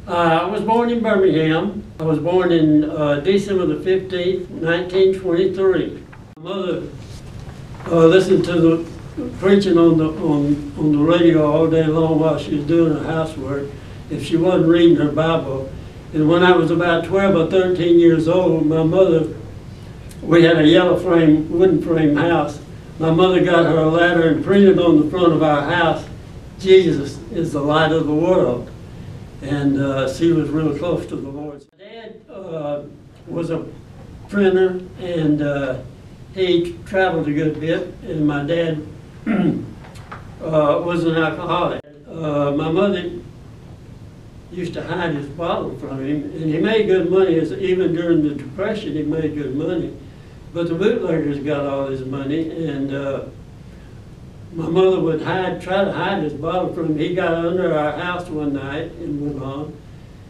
I was born in Birmingham. I was born in December the 15th, 1923. My mother listened to the preaching on the radio all day long while she was doing her housework, if she wasn't reading her Bible. And when I was about 12 or 13 years old, my mother, we had a yellow frame, wooden frame house. My mother got her a ladder and printed on the front of our house, "Jesus is the light of the world." And she was real close to the Lord. My dad was a printer, and he traveled a good bit, and my dad was an alcoholic. My mother used to hide his bottle from him, and he made good money. Even during the Depression, he made good money. But the bootleggers got all his money, and my mother would try to hide his bottle from him. He got under our house one night and went on,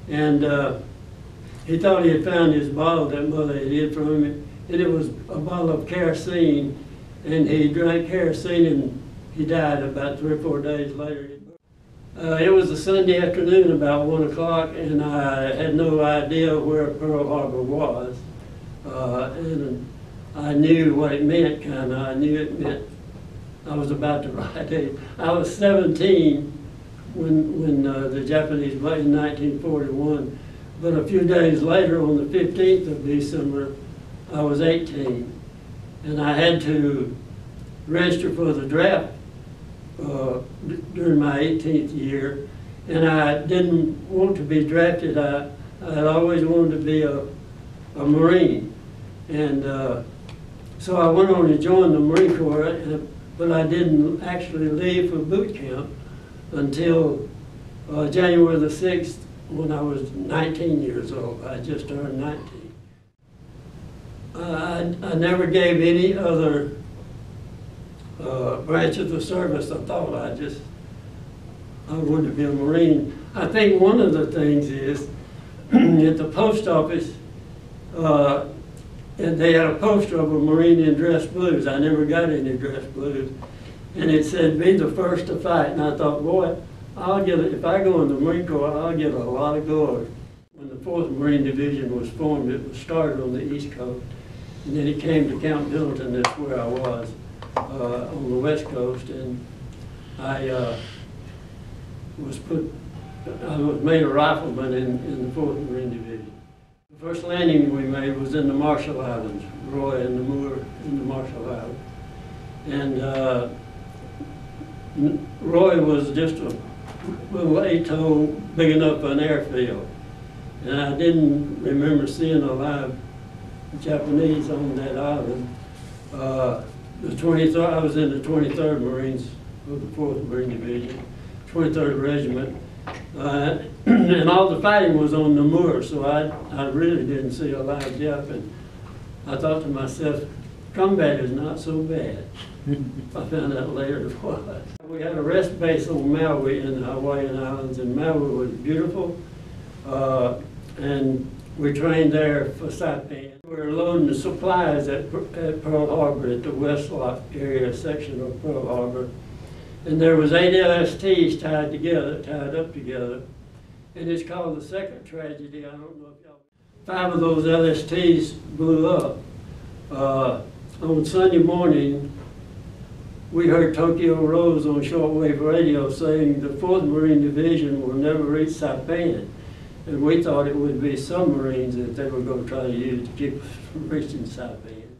and he thought he had found his bottle that mother had hid from him, and it was a bottle of kerosene, and he drank kerosene and he died about 3 or 4 days later. It was a Sunday afternoon about 1 o'clock, and I had no idea where Pearl Harbor was, and I knew what it meant, kind of. I knew it meant I was about to ride it. I was 17 when the Japanese, in 1941, but a few days later, on the 15th of December, I was 18, and I had to register for the draft during my 18th year, and I didn't want to be drafted. I had always wanted to be a Marine, and so I went on to join the Marine Corps, but I didn't actually leave for boot camp until January the 6th, when I was 19 years old. I just turned 19. I never gave any other branch of the service a thought. I wanted to be a Marine. I think one of the things is, at the post office, and they had a poster of a Marine in dress blues. I never got any dress blues. And it said, "Be the first to fight." And I thought, boy, if I go in the Marine Corps, I'll get a lot of glory. When the 4th Marine Division was formed, it was started on the East Coast. And then it came to Camp Pendleton, that's where I was, on the West Coast. And I was made a rifleman in the 4th Marine Division. The first landing we made was in the Marshall Islands, Roy and the Moore in the Marshall Islands. And Roy was just a little atoll big enough for an airfield. And I didn't remember seeing a live Japanese on that island. The 23rd, I was in the 23rd Marines of the 4th Marine Division, 23rd Regiment. And all the fighting was on the moor, so I really didn't see a live Jap, and I thought to myself, combat is not so bad. I found out later it was. We had a rest base on Maui in the Hawaiian Islands, and Maui was beautiful, and we trained there for Saipan. We were loading the supplies at Pearl Harbor, at the West Lock area section of Pearl Harbor. And there was 8 LSTs tied up together. And it's called the second tragedy. I don't know if y'all. 5 of those LSTs blew up. On Sunday morning, we heard Tokyo Rose on shortwave radio saying the 4th Marine Division will never reach Saipan. And we thought it would be submarines that they were going to try to use to keep us from reaching Saipan.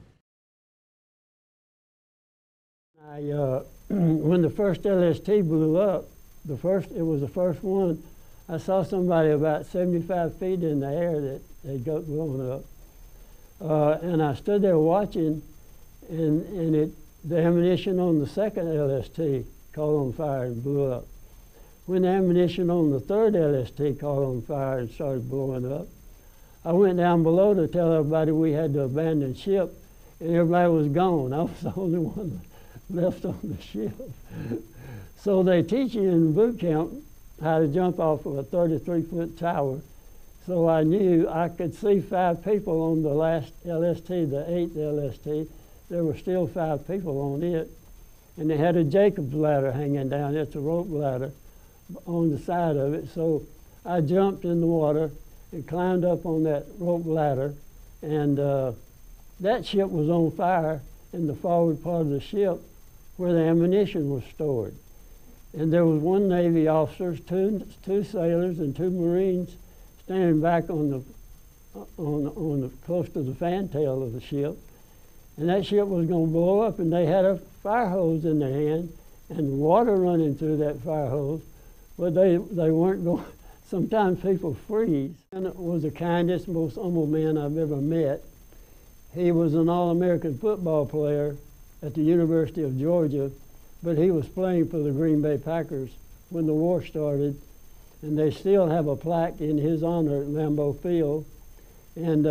When the first LST blew up, it was the first one, I saw somebody about 75 feet in the air that had got blown up. And I stood there watching, and the ammunition on the second LST caught on fire and blew up. When the ammunition on the third LST caught on fire and started blowing up, I went down below to tell everybody we had to abandon ship, and everybody was gone. I was the only one left on the ship. So they teach you in boot camp how to jump off of a 33-foot tower. So I knew I could see 5 people on the last LST, the 8th LST. There were still 5 people on it. And they had a Jacob's ladder hanging down. It's a rope ladder on the side of it. So I jumped in the water and climbed up on that rope ladder, and that ship was on fire in the forward part of the ship where the ammunition was stored. And there was one Navy officer, two sailors, and two Marines standing back on the close to the fantail of the ship. And that ship was going to blow up, and they had a fire hose in their hand and water running through that fire hose, but they weren't going. Sometimes people freeze. And it was the kindest, most humble man I've ever met. He was an All-American football player at the University of Georgia, but he was playing for the Green Bay Packers when the war started, and they still have a plaque in his honor at Lambeau Field, and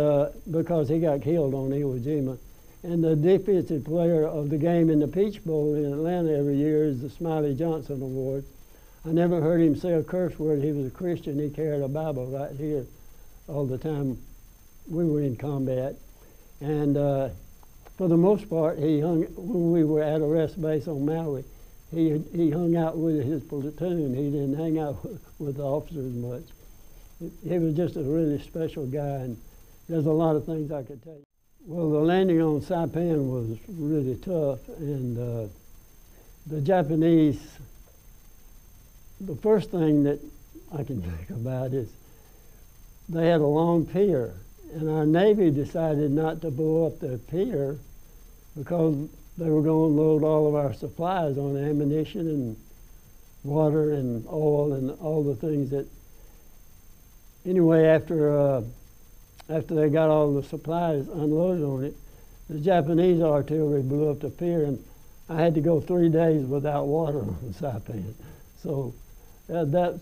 because he got killed on Iwo Jima. And the defensive player of the game in the Peach Bowl in Atlanta every year is the Smiley Johnson Award. I never heard him say a curse word. He was a Christian. He carried a Bible right here all the time we were in combat. And for the most part, when we were at a rest base on Maui, he hung out with his platoon. He didn't hang out with the officers much. He was just a really special guy, and there's a lot of things I could tell you. Well, the landing on Saipan was really tough, and the Japanese, the first thing that I can think about is they had a long pier, and our Navy decided not to blow up the pier because they were going to load all of our supplies on ammunition and water and oil and all the things that, anyway, after they got all the supplies unloaded on it, the Japanese artillery blew up the pier, and I had to go 3 days without water on Saipan. So that's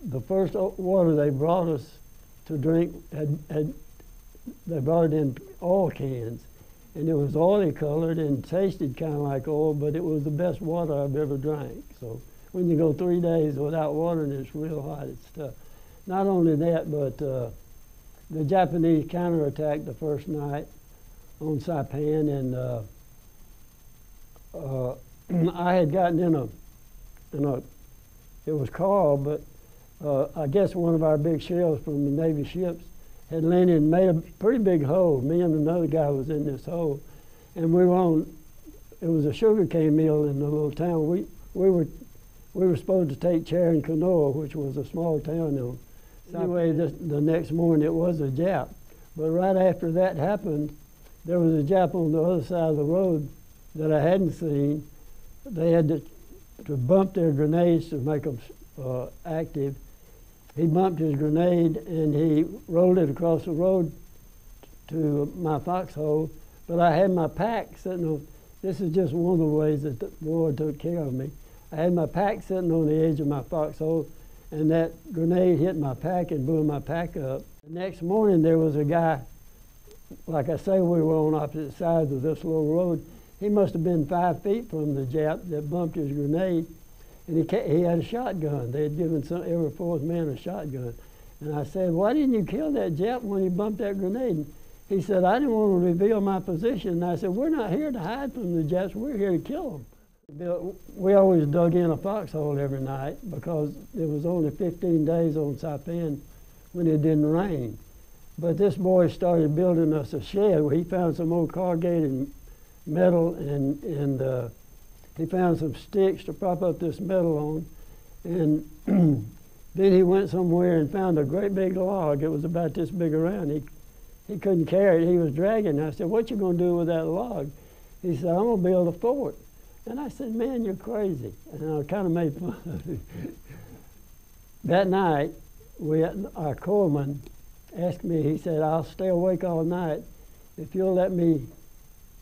the first water they brought us to drink. They brought it in oil cans, and it was oily colored and tasted kind of like oil, but it was the best water I've ever drank. So when you go 3 days without water and it's real hot, it's tough. Not only that, but the Japanese counterattacked the first night on Saipan, and I had gotten in a, it was Carl, but I guess one of our big shells from the Navy ships had landed and made a pretty big hole. Me and another guy was in this hole, and we were on, it was a sugarcane mill in the little town. We were supposed to take Chair and Kanoa, which was a small town on. Anyway, the next morning it was a Jap. But right after that happened, there was a Jap on the other side of the road that I hadn't seen. They had to bump their grenades to make them active. He bumped his grenade and he rolled it across the road to my foxhole. But I had my pack sitting on, this is just one of the ways that the Lord took care of me. I had my pack sitting on the edge of my foxhole, and that grenade hit my pack and blew my pack up. The next morning there was a guy, like I say, we were on opposite sides of this little road. He must have been 5 feet from the Jap that bumped his grenade, and he had a shotgun. They had given every fourth man a shotgun. And I said, "Why didn't you kill that Jap when he bumped that grenade?" And he said, "I didn't want to reveal my position." And I said, "We're not here to hide from the Japs, we're here to kill them." We always dug in a foxhole every night because it was only 15 days on Saipan when it didn't rain. But this boy started building us a shed where he found some old corrugated metal, and he found some sticks to prop up this metal on. And then he went somewhere and found a great big log. It was about this big around. He couldn't carry it. He was dragging it. I said, "What you going to do with that log?" He said, "I'm going to build a fort." And I said, "Man, you're crazy." And I kind of made fun of him. That night, our corpsman asked me, he said, "I'll stay awake all night if you'll let me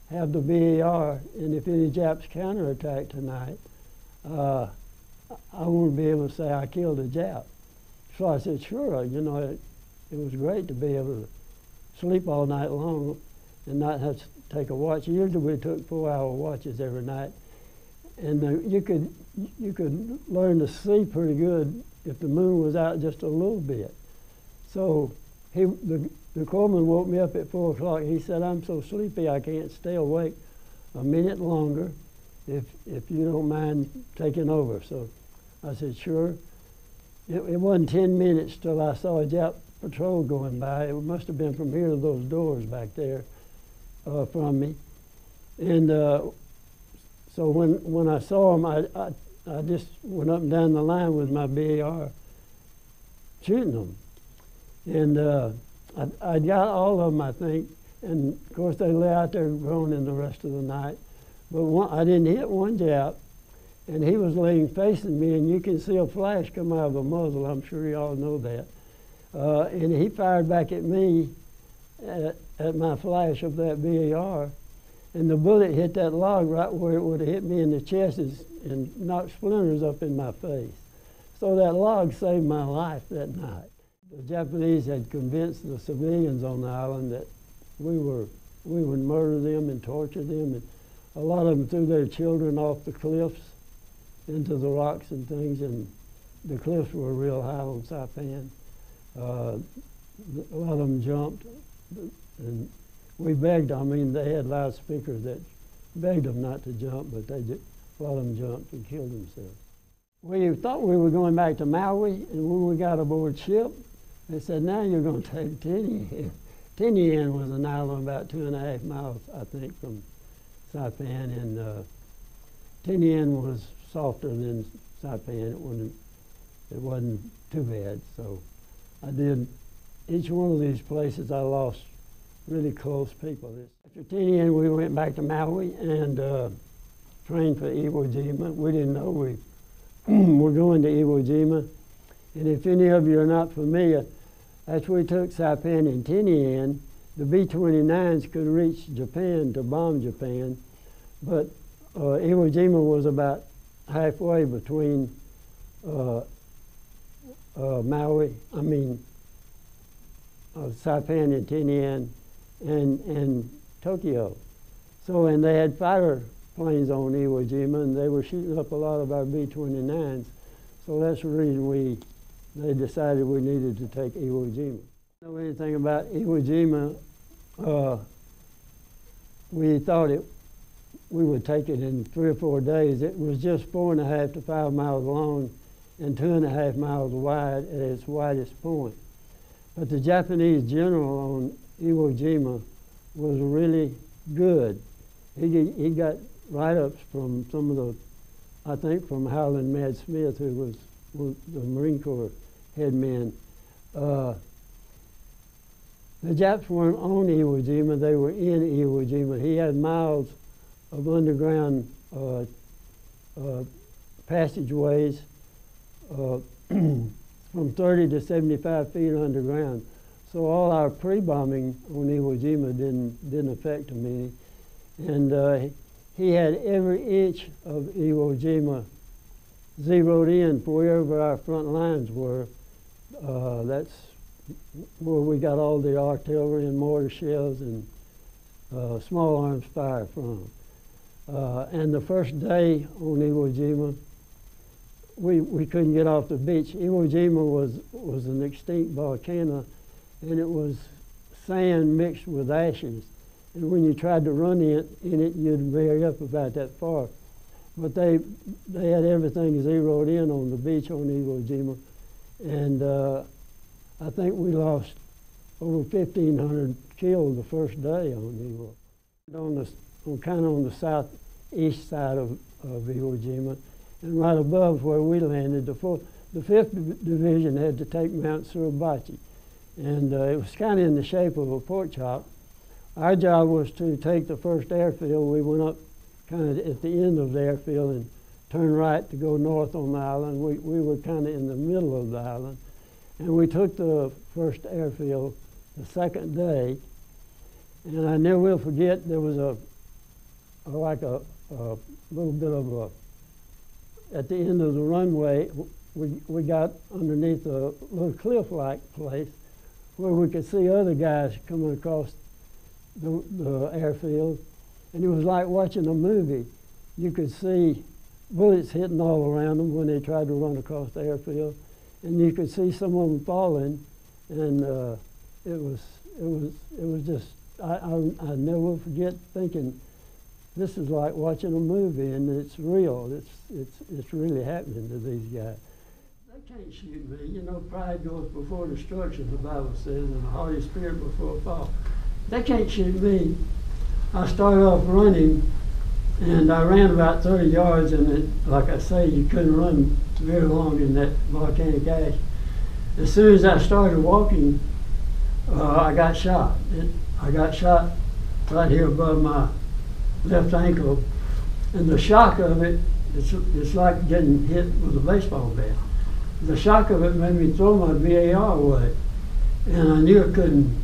have the BAR, and if any Japs counterattack tonight, I want to be able to say I killed a Jap." So I said, "Sure." You know, it was great to be able to sleep all night long and not have to take a watch. Usually we took 4-hour watches every night. And you could learn to see pretty good if the moon was out just a little bit. So the corpsman woke me up at 4 o'clock. He said, "I'm so sleepy I can't stay awake a minute longer if you don't mind taking over." So I said, "Sure." it wasn't 10 minutes till I saw a Jap patrol going by. It must have been from here to those doors back there from me. And so when I saw them, I just went up and down the line with my BAR shooting them. And I got all of them, I think. And of course they lay out there groaning the rest of the night. But I didn't hit one Jap. And he was laying facing me, and you can see a flash come out of a muzzle. I'm sure you all know that. And he fired back at me at my flash of that BAR. And the bullet hit that log right where it would have hit me in the chest and knocked splinters up in my face. So that log saved my life that night. The Japanese had convinced the civilians on the island that we would murder them and torture them. And a lot of them threw their children off the cliffs into the rocks and things, and the cliffs were real high on Saipan. A lot of them jumped, and we begged them. I mean, they had loudspeakers that begged them not to jump, but a lot of them jumped and killed themselves. We thought we were going back to Maui, and when we got aboard ship, they said, now you're going to take Tinian. Tinian was an island about 2.5 miles, I think, from Saipan, and Tinian was softer than Saipan. It wasn't too bad. So I did each one of these places. I lost really close people. After Tinian, we went back to Maui and trained for Iwo Jima. We didn't know we were going to Iwo Jima. And if any of you are not familiar, after we took Saipan and Tinian, the B-29s could reach Japan to bomb Japan, but Iwo Jima was about halfway between Saipan and Tinian and Tokyo. So, and they had fighter planes on Iwo Jima, and they were shooting up a lot of our B-29s. So that's the reason they decided we needed to take Iwo Jima. Know anything about Iwo Jima? We thought we would take it in 3 or 4 days. It was just 4.5 to 5 miles long and 2.5 miles wide at its widest point. But the Japanese general on Iwo Jima was really good. He got write-ups from some of the, I think from Howland Mad Smith, who was the Marine Corps head man. The Japs weren't on Iwo Jima, they were in Iwo Jima. He had miles of underground passageways from 30 to 75 feet underground. So all our pre-bombing on Iwo Jima didn't affect him any. And he had every inch of Iwo Jima zeroed in for wherever our front lines were. That's where we got all the artillery and mortar shells and small arms fire from. And the first day on Iwo Jima, we couldn't get off the beach. Iwo Jima was an extinct volcano, and it was sand mixed with ashes. And when you tried to run in it, you'd bury up about that far. But they had everything zeroed in on the beach on Iwo Jima, and I think we lost over 1,500 killed the first day on Iwo. Kind of on the southeast side of Iwo Jima, and right above where we landed, the 5th Division had to take Mount Suribachi, and it was kind of in the shape of a pork chop. Our job was to take the first airfield. We went up kind of at the end of the airfield and turned right to go north on the island. We were kind of in the middle of the island. And we took the first airfield the second day. And I never will forget, there was a little bit of at the end of the runway, we got underneath a little cliff-like place where we could see other guys coming across the airfield, and it was like watching a movie. You could see bullets hitting all around them when they tried to run across the airfield, and you could see some of them falling, and it was just, I never will forget thinking, this is like watching a movie, and it's real. It's really happening to these guys. They can't shoot me. You know, pride goes before destruction, the Bible says, and the Holy Spirit before a fall. They can't shoot me. I started off running, and I ran about 30 yards, and like I say, you couldn't run very long in that volcanic ash. As soon as I started walking, I got shot. I got shot right here above my left ankle, and the shock of it, it's like getting hit with a baseball bat. The shock of it made me throw my VAR away, and I knew I couldn't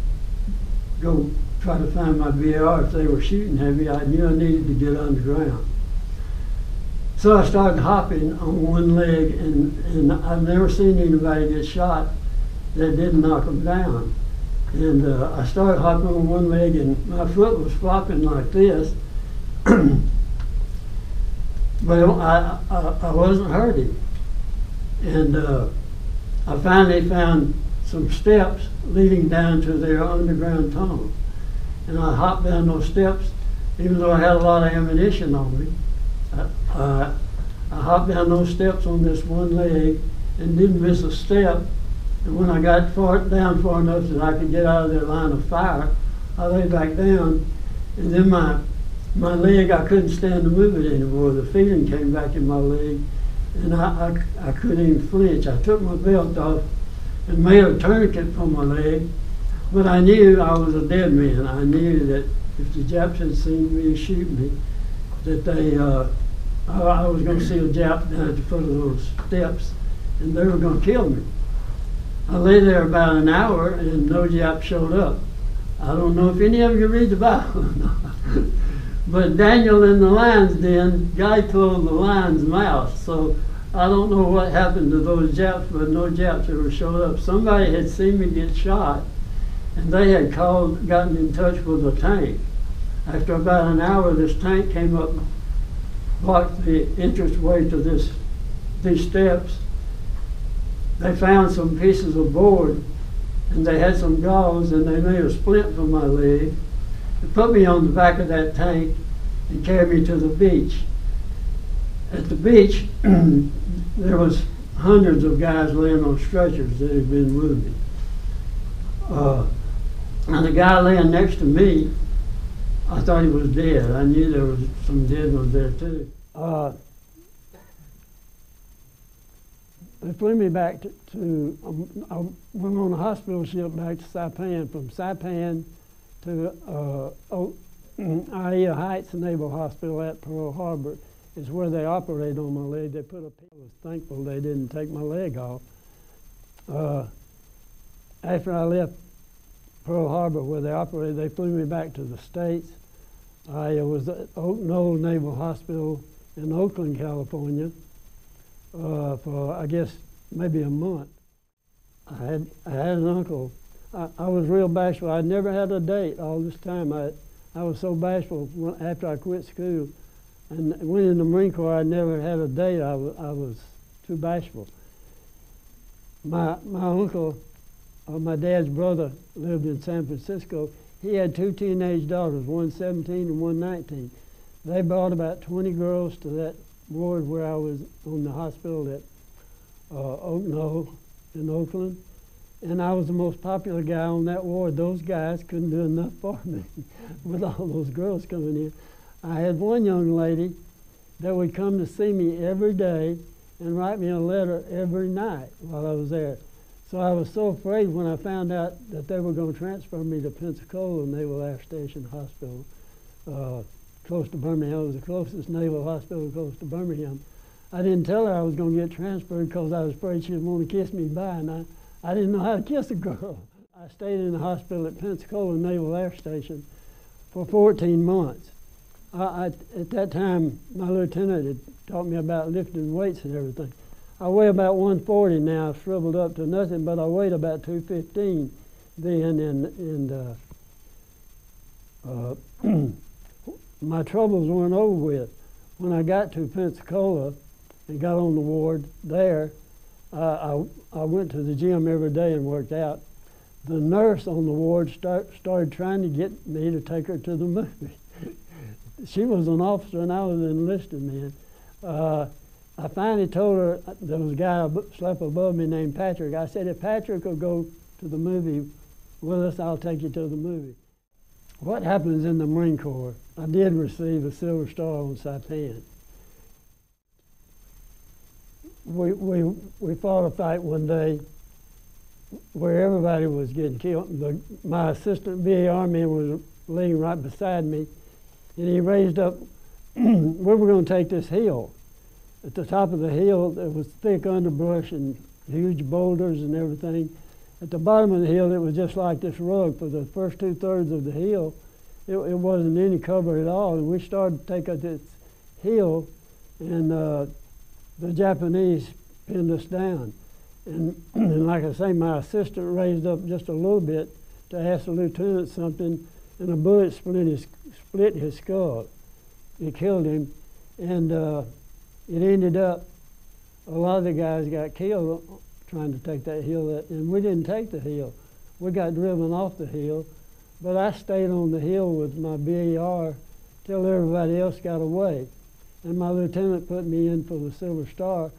go try to find my VAR if they were shooting heavy. I knew I needed to get underground. So I started hopping on one leg, and I've never seen anybody get shot that didn't knock them down. And I started hopping on one leg, and my foot was flopping like this, but I wasn't hurting. And I finally found some steps leading down to their underground tunnel. And I hopped down those steps, even though I had a lot of ammunition on me. I hopped down those steps on this one leg and didn't miss a step. And when I got down far enough that I could get out of their line of fire, I lay back down, and then my leg, I couldn't stand to move it anymore. The feeling came back in my leg, and I couldn't even flinch. I took my belt off and made a tourniquet for my leg, but I knew I was a dead man. I knew that if the Japs had seen me shoot me, that I was going to see a Jap down at the foot of those steps, and they were going to kill me. I lay there about an hour, and no Jap showed up. I don't know if any of you read the Bible or not. But Daniel in the lion's den, God closed the lion's mouth. So I don't know what happened to those Japs, but no Japs ever showed up. Somebody had seen me get shot, and they had gotten in touch with a tank. After about an hour, this tank came up, blocked the entranceway to these steps. They found some pieces of board, and they had some gauze, and they made a splint for my leg. They put me on the back of that tank and carried me to the beach. At the beach, there was hundreds of guys laying on stretchers that had been wounded. And the guy laying next to me, I thought he was dead. I knew there was some dead ones there too. They flew me back I went on a hospital ship back to Saipan. From Saipan to WWII Heights Naval Hospital at Pearl Harbor is where they operated on my leg. They put I was thankful they didn't take my leg off. After I left Pearl Harbor where they operated, they flew me back to the States. I was at Oak Knoll Naval Hospital in Oakland, California, for I guess maybe a month. I had an uncle. I was real bashful. I'd never had a date all this time. I was so bashful after I quit school and went in the Marine Corps. I never had a date. I was too bashful. My uncle, my dad's brother, lived in San Francisco. He had two teenage daughters, one 17 and one 19. They brought about 20 girls to that ward where I was on the hospital at Oak Knoll in Oakland. And I was the most popular guy on that ward. Those guys couldn't do enough for me with all those girls coming in. I had one young lady that would come to see me every day and write me a letter every night while I was there. So I was so afraid when I found out that they were going to transfer me to Pensacola Naval Air Station Hospital, close to Birmingham. It was the closest naval hospital close to Birmingham. I didn't tell her I was going to get transferred because I was afraid she'd want to kiss me bye, and I didn't know how to kiss a girl. I stayed in the hospital at Pensacola Naval Air Station for 14 months. At that time, my lieutenant had taught me about lifting weights and everything. I weigh about 140 now. I've shriveled up to nothing, but I weighed about 215 then, and my troubles weren't over with. When I got to Pensacola and got on the ward there, I went to the gym every day and worked out. The nurse on the ward started trying to get me to take her to the movie. She was an officer and I was an enlisted man. I finally told her, there was a guy slept above me named Patrick. I said, if Patrick will go to the movie with us, I'll take you to the movie. What happens in the Marine Corps? I did receive a Silver Star on Saipan. We fought a fight one day where everybody was getting killed. My assistant BAR man was laying right beside me, and he raised up, we were going to take this hill. At the top of the hill, there was thick underbrush and huge boulders and everything. At the bottom of the hill, it was just like this rug. For the first 2/3 of the hill, it wasn't any cover at all. And we started to take up this hill, and the Japanese pinned us down. And like I say, my assistant raised up just a little bit to ask the lieutenant something, and a bullet split his skull. It killed him, and it ended up, a lot of the guys got killed trying to take that hill, and we didn't take the hill. We got driven off the hill, but I stayed on the hill with my BAR till everybody else got away. And my lieutenant put me in for the Silver Star,